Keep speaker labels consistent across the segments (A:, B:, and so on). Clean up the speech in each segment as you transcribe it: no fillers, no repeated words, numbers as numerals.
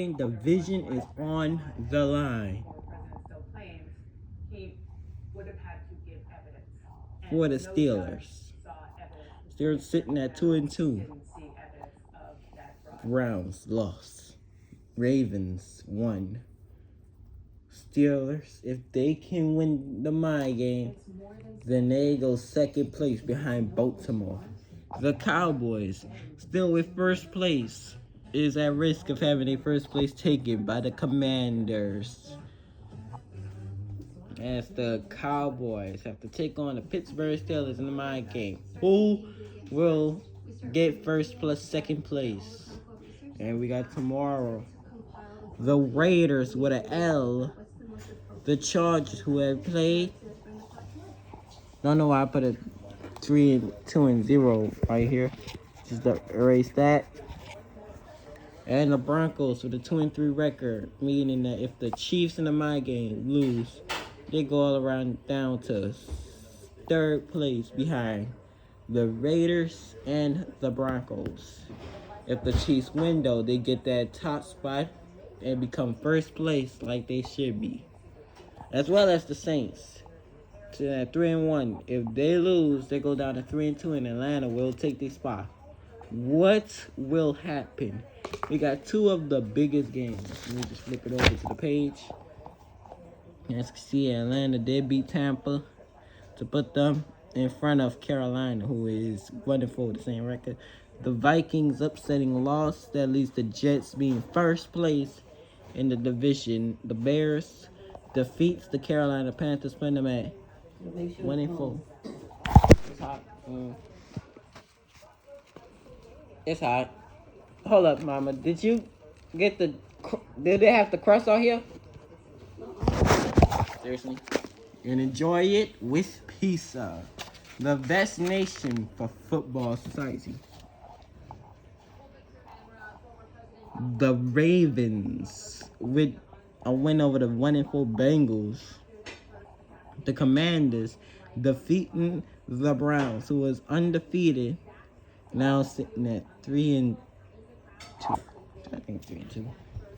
A: Division is on the line for the Steelers. Steelers sitting at 2-2. Browns lost. Ravens won. Steelers, if they can win the mind game, then they go second place behind Baltimore. The Cowboys, still with first place, is at risk of having their first place taken by the Commanders. As the Cowboys have to take on the Pittsburgh Steelers in the mind game. Who will get first plus second place? And we got tomorrow the Raiders with an L. The Chargers, who have played. Don't know why I put a 3-2-0 right here. Just to erase that. And the Broncos with a 2-3 record, meaning that if the Chiefs in the mind game lose, they go all around down to third place behind the Raiders and the Broncos. If the Chiefs win, though, they get that top spot and become first place like they should be. As well as the Saints. To that 3-1. If they lose, they go down to 3-2, and Atlanta will take their spot. What will happen? We got two of the biggest games. Let me just flip it over to the page. As you can see, Atlanta did beat Tampa to put them in front of Carolina, who is 1-4 with the same record. The Vikings upsetting loss. That leads the Jets being first place in the division. The Bears defeats the Carolina Panthers, putting them at 1-4. It's hot. It's hot. Hold up, Mama. Did you get the? Did they have the crust out here? Seriously. And enjoy it with pizza, the best nation for football society. The Ravens with a win over the 1-4 Bengals. The Commanders defeating the Browns, who was undefeated, now sitting at 3-2. I think 3-2.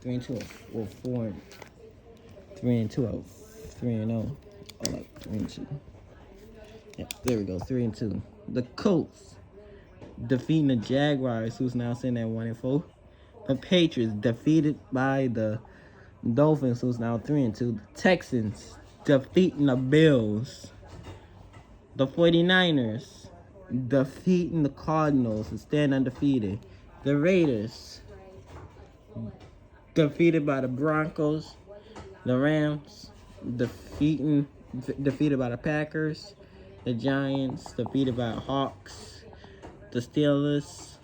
A: 3-2 or 4. 3-2 or 3-0. Oh, like 3-2. Yeah, there we go. 3-2. The Colts defeating the Jaguars, who's now sitting at 1-4. The Patriots defeated by the Dolphins, who's now 3-2. The Texans defeating the Bills. The 49ers defeating the Cardinals and stand undefeated. The Raiders defeated by the Broncos. The Rams defeated by the Packers. The Giants defeated by the Hawks. The Steelers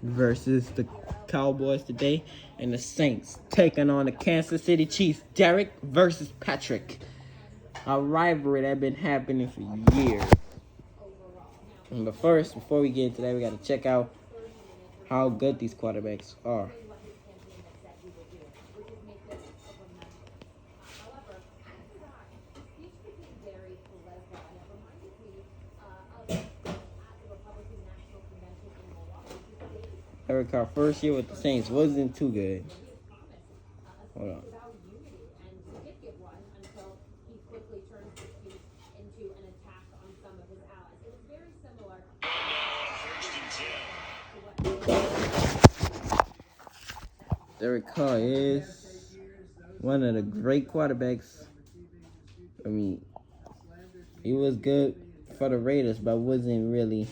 A: versus the Cowboys today. And the Saints taking on the Kansas City Chiefs. Derek versus Patrick. A rivalry that been happening for years. But first, before we get into that, we got to check out how good these quarterbacks are. Derek Carr, first year with the Saints, wasn't too good. Hold on. Derek Carr is one of the great quarterbacks. I mean, he was good for the Raiders, but wasn't really.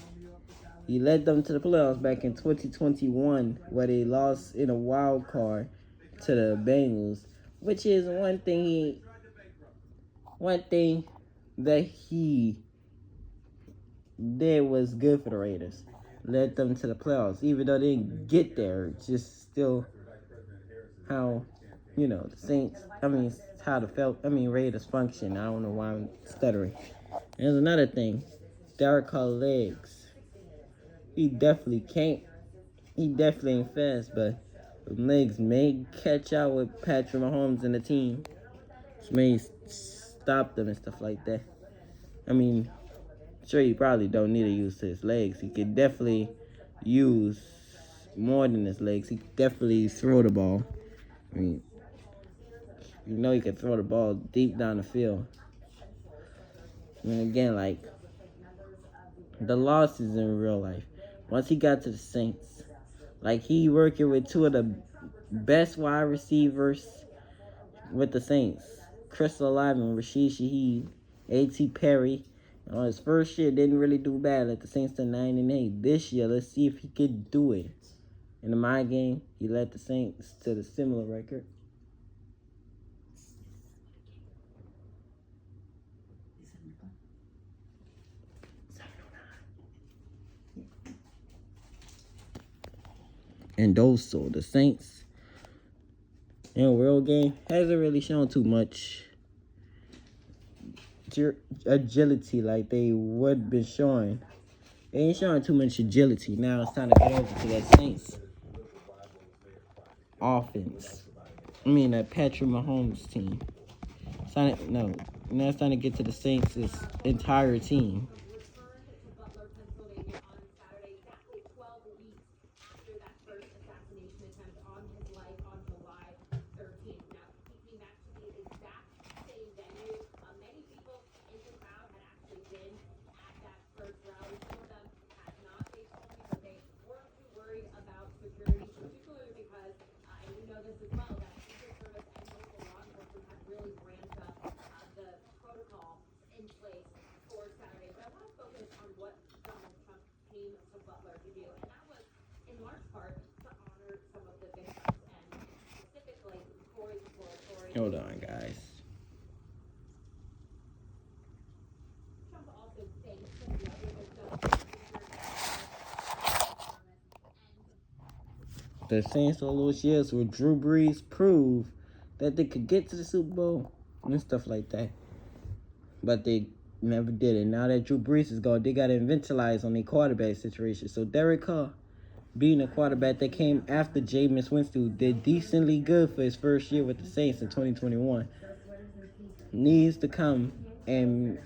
A: He led them to the playoffs back in 2021, where they lost in a wild card to the Bengals, which is one thing that he did was good for the Raiders. Led them to the playoffs, even though they didn't get there. Just still how, the Saints, how the Raiders function. I don't know why I'm stuttering. There's another thing. Derek Carr legs. He definitely ain't fast, but legs may catch out with Patrick Mahomes and the team. Which may stop them and stuff like that. Sure, he probably don't need to use his legs. He could definitely use more than his legs. He could definitely throw the ball. I mean, you know he can throw the ball deep down the field. And again, like, the losses in real life. Once he got to the Saints, like, he working with two of the best wide receivers with the Saints. Chris Olave, Rashid Shaheed, A.T. Perry. His first year didn't really do bad at the Saints to 9-8. This year, let's see if he could do it. In the mind game, he led the Saints to the similar record. And also, the Saints in a real game hasn't really shown too much agility like they would be showing. They ain't showing too much agility. Now it's time to get over to that Saints offense. I mean, that Patrick Mahomes team. Now it's time to get to the Saints' entire team. Hold on, guys. The Saints all those years with Drew Brees prove that they could get to the Super Bowl and stuff like that. But they never did it. Now that Drew Brees is gone, they got to inventalize on their quarterback situation. So Derek Carr, being a quarterback that came after Jameis Winston, did decently good for his first year with the Saints in 2021. Needs to come and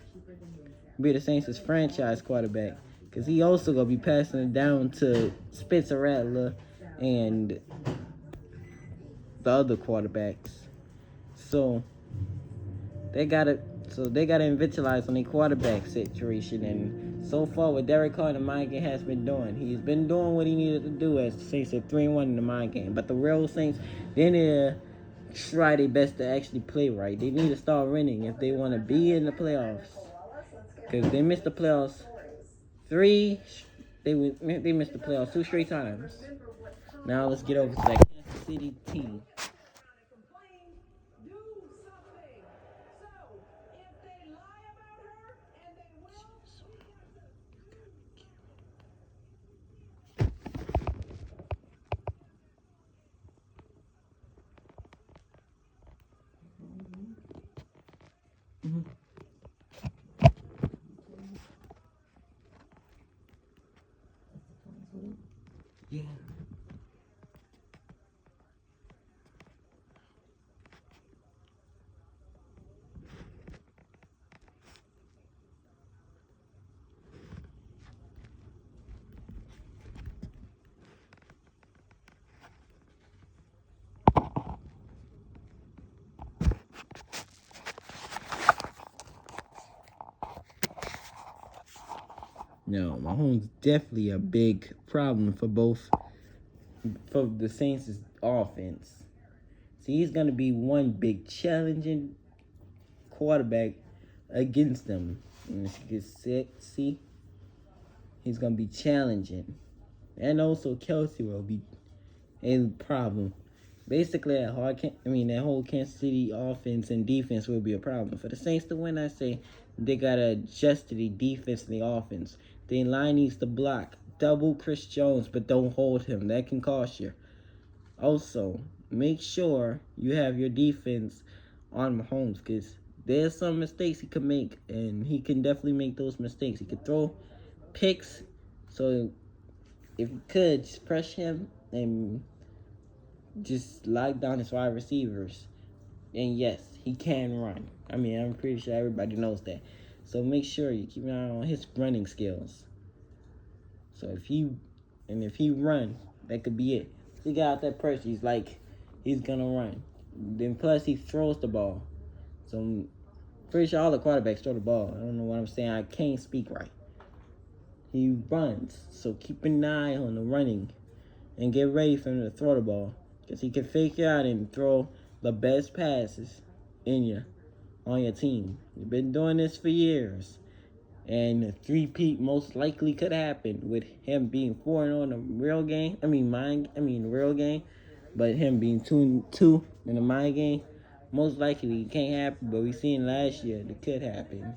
A: be the Saints' franchise quarterback, because he also going to be passing it down to Spencer Rattler and the other quarterbacks. So they gotta inventalize on the quarterback situation, and so far what Derek Carr in the mind game has been doing, he's been doing what he needed to do as the Saints are 3-1 in the mind game. But the real Saints, they need to try their best to actually play right. They need to start winning if they want to be in the playoffs, because they missed the playoffs they missed the playoffs 2 straight times. Now let's get over to that Kansas City team. Yeah. No, Mahomes definitely a big problem for the Saints' offense. See, he's gonna be one big challenging quarterback against them. And if he gets sick, see, he's gonna be challenging, and also Kelsey will be a problem. Basically, that whole Kansas City offense and defense will be a problem. For the Saints to win, I say they gotta adjust to the defense and the offense. The line needs to block, double Chris Jones, but don't hold him. That can cost you. Also, make sure you have your defense on Mahomes, because there's some mistakes he could make, and he can definitely make those mistakes. He could throw picks, so if you could, just press him and just lock down his wide receivers. And yes, he can run. I mean, I'm pretty sure everybody knows that. So make sure you keep an eye on his running skills. So if he run, that could be it. He got out that pressure. He's he's gonna run. Then plus he throws the ball. So I'm pretty sure all the quarterbacks throw the ball. I don't know what I'm saying. I can't speak right. He runs. So keep an eye on the running and get ready for him to throw the ball. Because he can fake you out and throw the best passes in you on your team. You've been doing this for years. And a three-peat most likely could happen with him being 4-0 in the real game. The real game. But him being 2-2 in the mind game, most likely it can't happen. But we seen last year it could happen.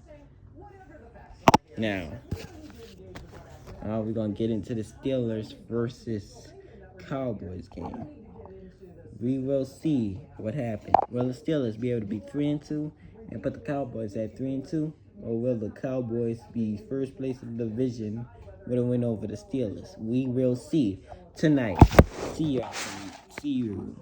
A: Now we're gonna get into the Steelers versus Cowboys game. We will see what happens. Will the Steelers be able to be 3-2 and put the Cowboys at 3-2? Or will the Cowboys be first place in the division with a win over the Steelers? We will see tonight. See you.